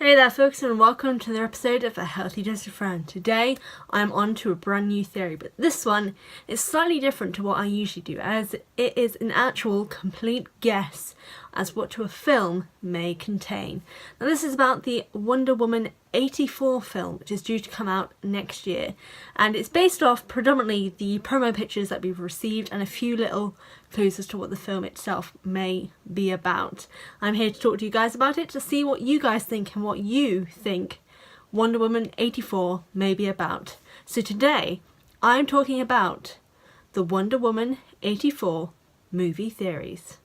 Hey there folks, and welcome to another episode of A Healthy Dose of Fran. Today I'm on to a brand new theory, but this one is slightly different to what I usually do, as it is an actual complete guess as what to a film may contain. Now this is about the Wonder Woman 84 film, which is due to come out next year, and it's based off predominantly the promo pictures that we've received and a few little clues as to what the film itself may be about. I'm here to talk to you guys about it, to see what you guys think and what you think Wonder Woman 84 may be about. So today I'm talking about the Wonder Woman 84 movie theories.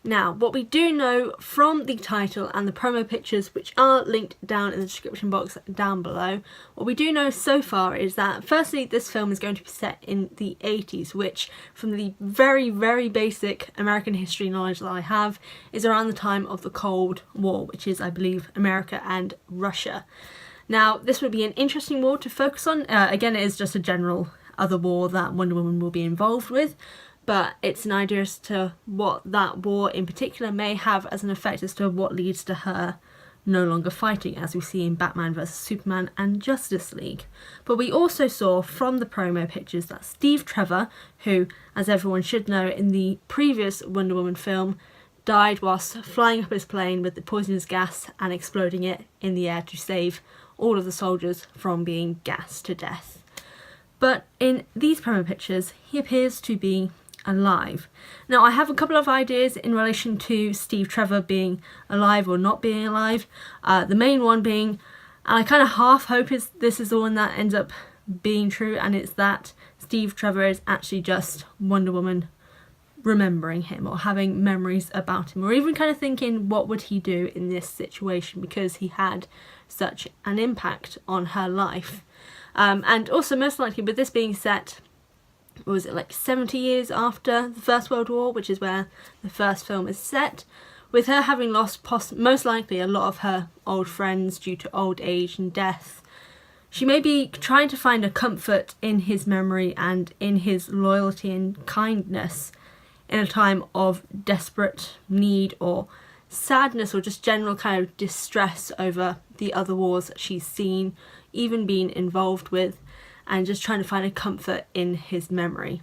Now, what we do know from the title and the promo pictures, which are linked down in the description box down below, what we do know so far is that firstly this film is going to be set in the 80s, which from the very basic American history knowledge that I have is around the time of the Cold War, which is I believe America and Russia. Now this would be an interesting war to focus on. Again, it is just a general other war that Wonder Woman will be involved with, but it's an idea as to what that war in particular may have as an effect as to what leads to her no longer fighting, as we see in Batman vs Superman and Justice League. But we also saw from the promo pictures that Steve Trevor, who, as everyone should know, in the previous Wonder Woman film, died whilst flying up his plane with the poisonous gas and exploding it in the air to save all of the soldiers from being gassed to death. But in these promo pictures, he appears to be alive. Now I have a couple of ideas in relation to Steve Trevor being alive or not being alive. The main one being, and I kind of half hope this is the one that ends up being true, and it's that Steve Trevor is actually just Wonder Woman remembering him or having memories about him, or even kind of thinking what would he do in this situation because he had such an impact on her life. And also most likely with this being set, was it like 70 years after the First World War, which is where the first film is set, with her having lost most likely a lot of her old friends due to old age and death. She may be trying to find a comfort in his memory and in his loyalty and kindness in a time of desperate need or sadness or just general kind of distress over the other wars that she's seen, even been involved with, and just trying to find a comfort in his memory.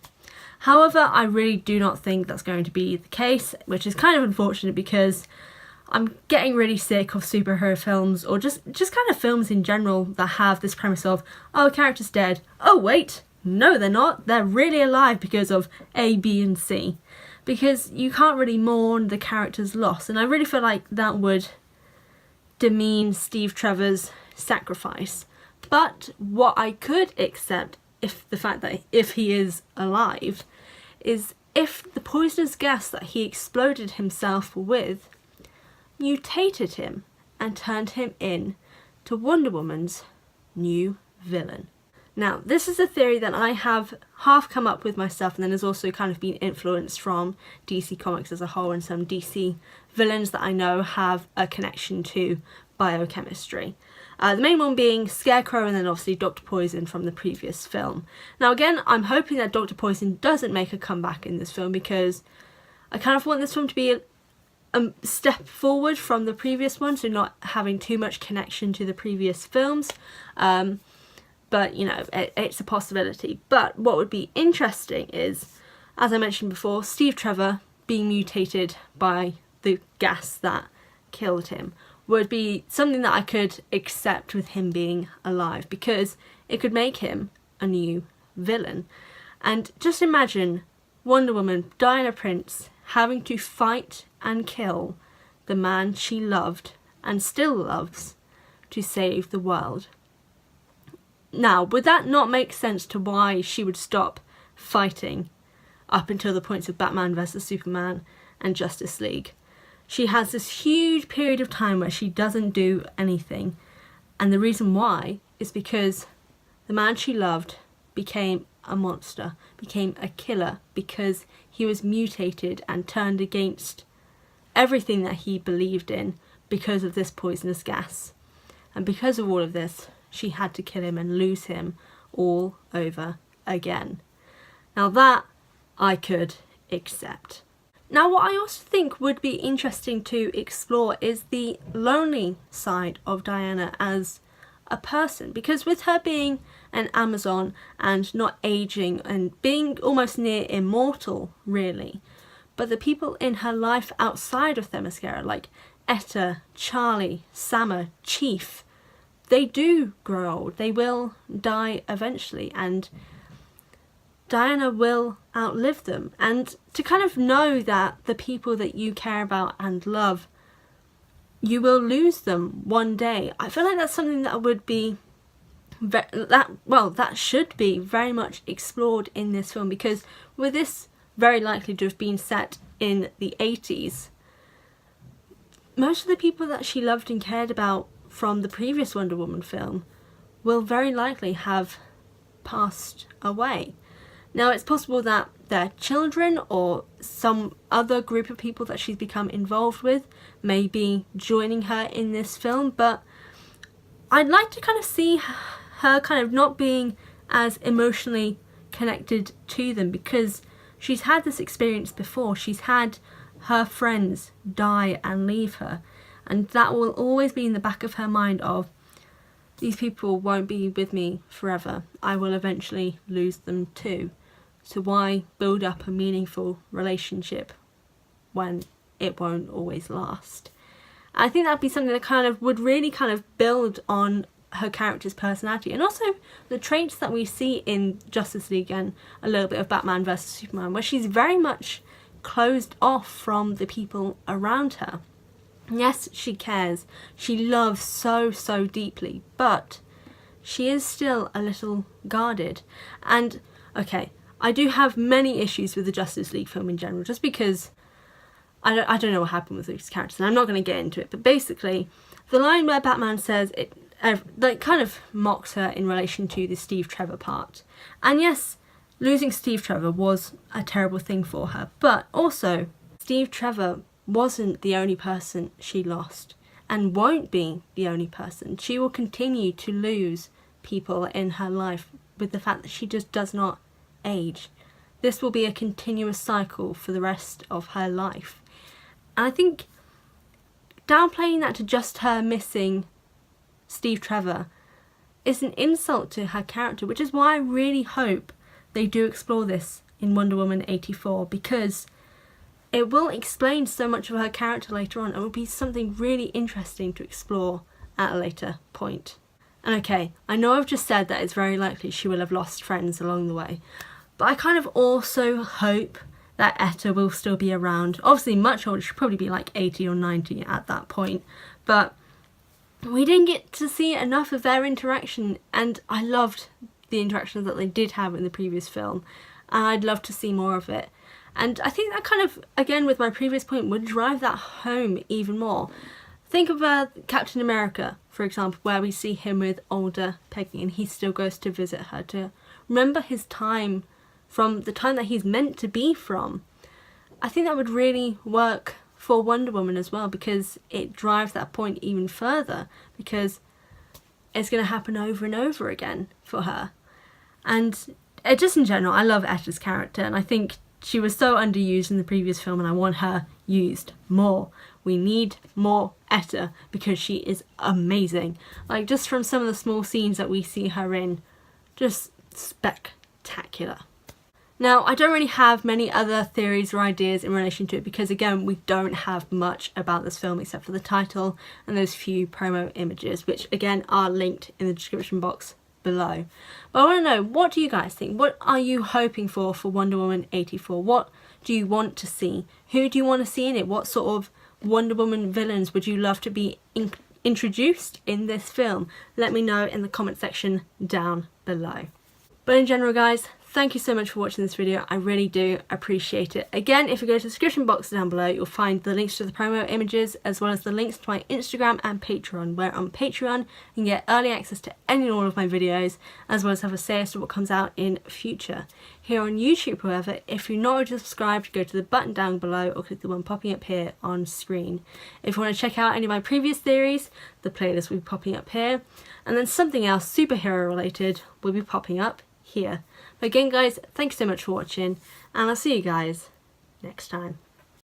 However, I really do not think that's going to be the case, which is kind of unfortunate because I'm getting really sick of superhero films, or just kind of films in general that have this premise of, oh, a character's dead. Oh wait, no they're not. They're really alive because of A, B and C. Because you can't really mourn the character's loss, and I really feel like that would demean Steve Trevor's sacrifice. But what I could accept, if the fact that if he is alive, is if the poisonous gas that he exploded himself with mutated him and turned him in to Wonder Woman's new villain. Now, this is a theory that I have half come up with myself, and then has also kind of been influenced from DC Comics as a whole and some DC villains that I know have a connection to biochemistry. The main one being Scarecrow, and then obviously Dr. Poison from the previous film. Now again, I'm hoping that Dr. Poison doesn't make a comeback in this film, because I kind of want this film to be a step forward from the previous one, so not having too much connection to the previous films. But you know, it's a possibility. But what would be interesting is, as I mentioned before, Steve Trevor being mutated by the gas that killed him would be something that I could accept with him being alive, because it could make him a new villain. And just imagine Wonder Woman, Diana Prince, having to fight and kill the man she loved and still loves to save the world. Now, would that not make sense to why she would stop fighting up until the points of Batman vs Superman and Justice League? She has this huge period of time where she doesn't do anything, and the reason why is because the man she loved became a monster, became a killer, because he was mutated and turned against everything that he believed in because of this poisonous gas. And because of all of this, she had to kill him and lose him all over again. Now that I could accept. Now what I also think would be interesting to explore is the lonely side of Diana as a person, because with her being an Amazon and not aging and being almost near immortal really, but the people in her life outside of Themyscira like Etta, Charlie, Sama, Chief, they do grow old, they will die eventually, and Diana will outlive them. And to kind of know that the people that you care about and love, you will lose them one day, I feel like that's something that would be that should be very much explored in this film, because with this very likely to have been set in the 80s, most of the people that she loved and cared about from the previous Wonder Woman film will very likely have passed away. Now it's possible that their children or some other group of people that she's become involved with may be joining her in this film, but I'd like to kind of see her kind of not being as emotionally connected to them, because she's had this experience before. She's had her friends die and leave her, and that will always be in the back of her mind of, these people won't be with me forever, I will eventually lose them too, so why build up a meaningful relationship when it won't always last? I think that'd be something that kind of would really kind of build on her character's personality, and also the traits that we see in Justice League and a little bit of Batman vs Superman, where she's very much closed off from the people around her. Yes, she cares, she loves so deeply, but she is still a little guarded. And okay, I do have many issues with the Justice League film in general, just because I don't know what happened with these characters, and I'm not going to get into it, but basically the line where Batman says it like kind of mocks her in relation to the Steve Trevor part. And yes, losing Steve Trevor was a terrible thing for her, but also Steve Trevor wasn't the only person she lost, and won't be the only person. She will continue to lose people in her life with the fact that she just does not age. This will be a continuous cycle for the rest of her life. And I think downplaying that to just her missing Steve Trevor is an insult to her character, which is why I really hope they do explore this in Wonder Woman 84, because it will explain so much of her character later on, and will be something really interesting to explore at a later point. And okay, I know I've just said that it's very likely she will have lost friends along the way, but I kind of also hope that Etta will still be around. Obviously much older, she'll probably be like 80 or 90 at that point, but we didn't get to see enough of their interaction, and I loved the interactions that they did have in the previous film, and I'd love to see more of it. And I think that kind of, again with my previous point, would drive that home even more. Think of Captain America, for example, where we see him with older Peggy, and he still goes to visit her to remember his time from the time that he's meant to be from. I think that would really work for Wonder Woman as well, because it drives that point even further, because it's going to happen over and over again for her. And just in general, I love Etta's character, and I think she was so underused in the previous film, and I want her used more. We need more Etta, because she is amazing. Like, just from some of the small scenes that we see her in, just spectacular. Now, I don't really have many other theories or ideas in relation to it, because again, we don't have much about this film except for the title and those few promo images, which again are linked in the description box below. But I want to know, what do you guys think? What are you hoping for Wonder Woman 84? What do you want to see? Who do you want to see in it? What sort of Wonder Woman villains would you love to be introduced in this film? Let me know in the comment section down below. But in general, guys, thank you so much for watching this video. I really do appreciate it. Again, if you go to the description box down below, you'll find the links to the promo images, as well as the links to my Instagram and Patreon, where on Patreon you can get early access to any and all of my videos, as well as have a say as to what comes out in future. Here on YouTube, however, if you're not already subscribed, go to the button down below or click the one popping up here on screen. If you want to check out any of my previous theories, the playlist will be popping up here, and then something else superhero related will be popping up here. Again guys, thanks so much for watching, and I'll see you guys next time.